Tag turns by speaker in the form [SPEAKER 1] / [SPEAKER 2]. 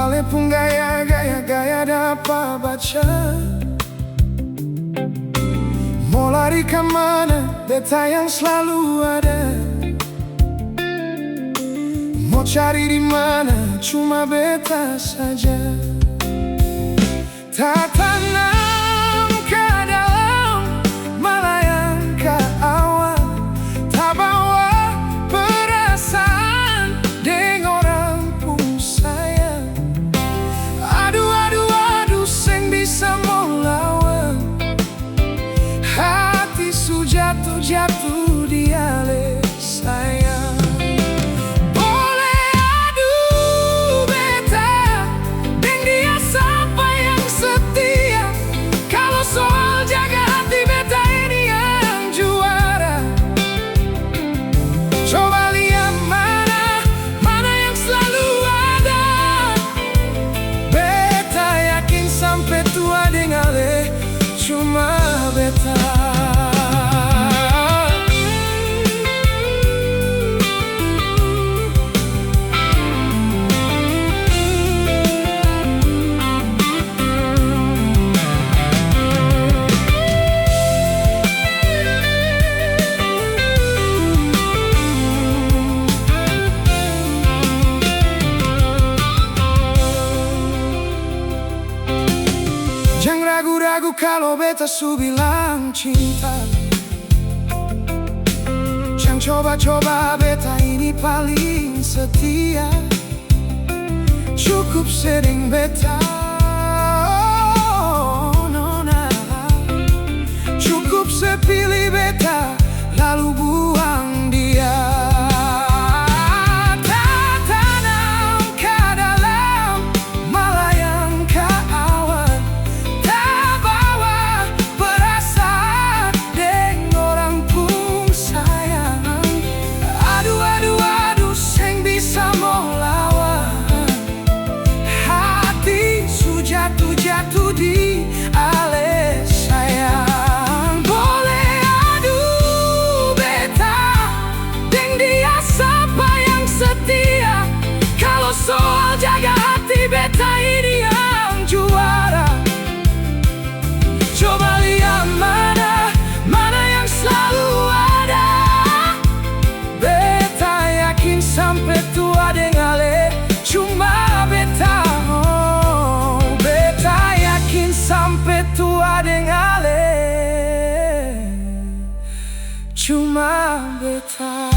[SPEAKER 1] Ale pun gaya dapat baca. Mau lari kemana, beta yang selalu ada. Mau cari di mana, cuma beta saja. Tak tanam ke dalam, malah yang ke awal. Tak bawa perasaan dengan orang pun sayang. Aduh, seng bisa mau lawan. Hati su jatuh di ale sayang. Cuma beta. Jangan ragu-ragu kalau beta su bilang cinta. Jangan coba-coba, beta ini paling setia. Cukup sering beta, oh, nona. Cukup sepilih beta, lalu buang dia. Jatuh di ale sayang. Boleh adu beta deng dia siapa yang setia. Kalau soal jaga hati, beta ini yang juara. Coba lihat mana yang selalu ada. Beta yakin sampai tua deng ale cuma beta. Sampai tua dengan ale cuma beta.